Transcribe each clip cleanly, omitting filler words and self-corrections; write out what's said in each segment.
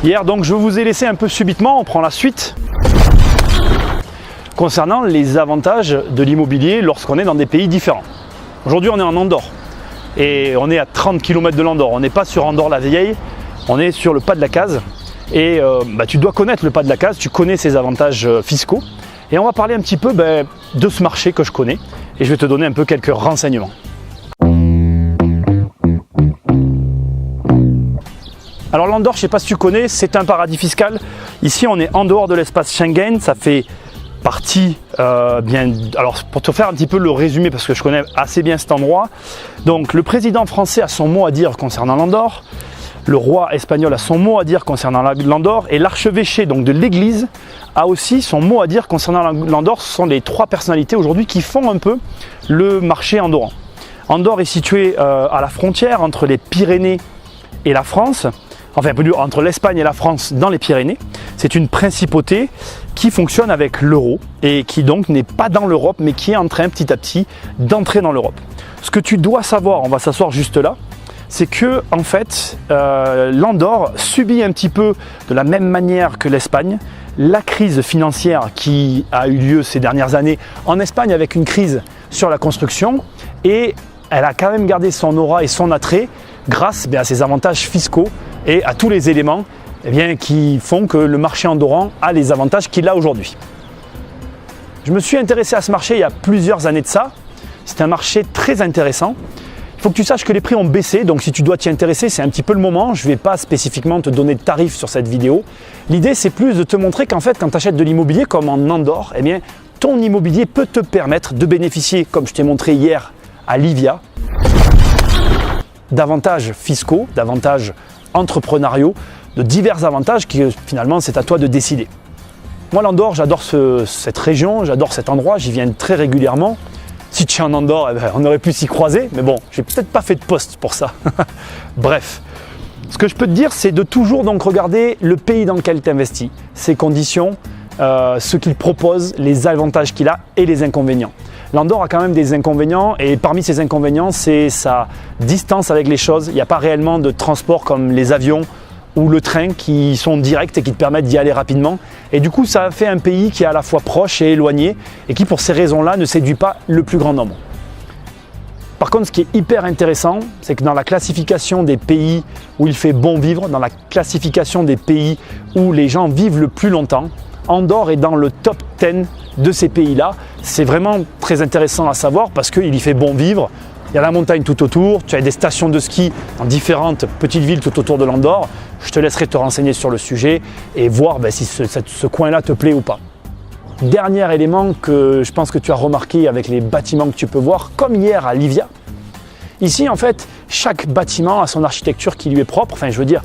Hier, donc, je vous ai laissé un peu subitement, on prend la suite. Concernant les avantages de l'immobilier lorsqu'on est dans des pays différents. Aujourd'hui, on est en Andorre et on est à 30 km de l'Andorre. On n'est pas sur Andorre la Vieille, on est sur le pas de la Case. Et tu dois connaître le pas de la Case, tu connais ses avantages fiscaux. Et on va parler un petit peu de ce marché que je connais et je vais te donner un peu quelques renseignements. Alors l'Andorre, je ne sais pas si tu connais, c'est un paradis fiscal. Ici, on est en dehors de l'espace Schengen, ça fait partie, alors pour te faire un petit peu le résumé, parce que je connais assez bien cet endroit. Donc le président français a son mot à dire concernant l'Andorre, le roi espagnol a son mot à dire concernant l'Andorre, et l'archevêché donc de l'église a aussi son mot à dire concernant l'Andorre. Ce sont les trois personnalités aujourd'hui qui font un peu le marché andorran. Andorre est situé à la frontière entre les Pyrénées et la France. Enfin, entre l'Espagne et la France dans les Pyrénées. C'est une principauté qui fonctionne avec l'euro et qui donc n'est pas dans l'Europe, mais qui est en train petit à petit d'entrer dans l'Europe. Ce que tu dois savoir, on va s'asseoir juste là, c'est que en fait, l'Andorre subit un petit peu de la même manière que l'Espagne la crise financière qui a eu lieu ces dernières années en Espagne avec une crise sur la construction, et elle a quand même gardé son aura et son attrait grâce à ses avantages fiscaux et à tous les éléments qui font que le marché andorran a les avantages qu'il a aujourd'hui. Je me suis intéressé à ce marché il y a plusieurs années de ça. C'est un marché très intéressant. Il faut que tu saches que les prix ont baissé, donc si tu dois t'y intéresser, c'est un petit peu le moment. Je ne vais pas spécifiquement te donner de tarifs sur cette vidéo. L'idée, c'est plus de te montrer qu'en fait, quand tu achètes de l'immobilier comme en Andorre, ton immobilier peut te permettre de bénéficier, comme je t'ai montré hier à Livia, d'avantages fiscaux, d'avantages entrepreneuriaux, de divers avantages qui finalement c'est à toi de décider. Moi l'Andorre, j'adore cette région, j'adore cet endroit, j'y viens très régulièrement. Si tu es en Andorre, on aurait pu s'y croiser, mais bon, j'ai peut-être pas fait de post pour ça. Bref, ce que je peux te dire, c'est de toujours donc regarder le pays dans lequel tu investis, ses conditions, ce qu'il propose, les avantages qu'il a et les inconvénients. L'Andorre a quand même des inconvénients, et parmi ces inconvénients, c'est sa distance avec les choses. Il n'y a pas réellement de transport comme les avions ou le train qui sont directs et qui te permettent d'y aller rapidement. Et du coup, ça fait un pays qui est à la fois proche et éloigné et qui, pour ces raisons-là, ne séduit pas le plus grand nombre. Par contre, ce qui est hyper intéressant, c'est que dans la classification des pays où il fait bon vivre, dans la classification des pays où les gens vivent le plus longtemps, Andorre est dans le top 10 de ces pays-là. C'est vraiment très intéressant à savoir parce qu'il y fait bon vivre. Il y a la montagne tout autour, tu as des stations de ski dans différentes petites villes tout autour de l'Andorre. Je te laisserai te renseigner sur le sujet et voir si ce coin-là te plaît ou pas. Dernier élément que je pense que tu as remarqué avec les bâtiments que tu peux voir, comme hier à Livia. Ici, en fait, chaque bâtiment a son architecture qui lui est propre. Enfin, je veux dire,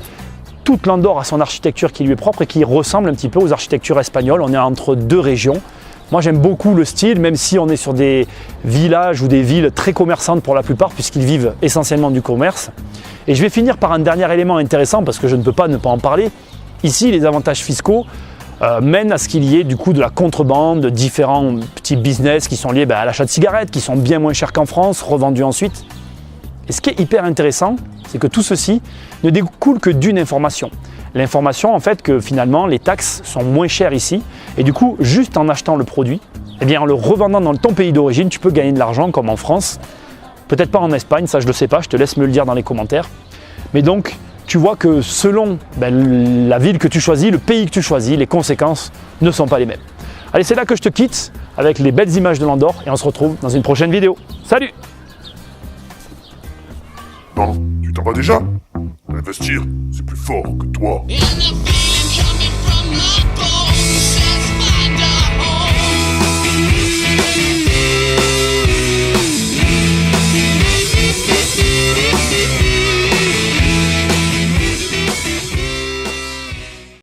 toute l'Andorre a son architecture qui lui est propre et qui ressemble un petit peu aux architectures espagnoles. On est entre deux régions. Moi, j'aime beaucoup le style, même si on est sur des villages ou des villes très commerçantes pour la plupart, puisqu'ils vivent essentiellement du commerce. Et je vais finir par un dernier élément intéressant, parce que je ne peux pas ne pas en parler. Ici, les avantages fiscaux mènent à ce qu'il y ait du coup de la contrebande, de différents petits business qui sont liés à l'achat de cigarettes, qui sont bien moins chers qu'en France, revendus ensuite. Et ce qui est hyper intéressant, c'est que tout ceci ne découle que d'une information. L'information en fait que finalement les taxes sont moins chères ici et du coup juste en achetant le produit, en le revendant dans ton pays d'origine, tu peux gagner de l'argent comme en France. Peut-être pas en Espagne, ça je ne le sais pas, je te laisse me le dire dans les commentaires. Mais donc tu vois que selon la ville que tu choisis, le pays que tu choisis, les conséquences ne sont pas les mêmes. Allez, c'est là que je te quitte avec les belles images de l'Andorre et on se retrouve dans une prochaine vidéo. Salut! Non, tu t'en vas déjà? Investir, c'est plus fort que toi.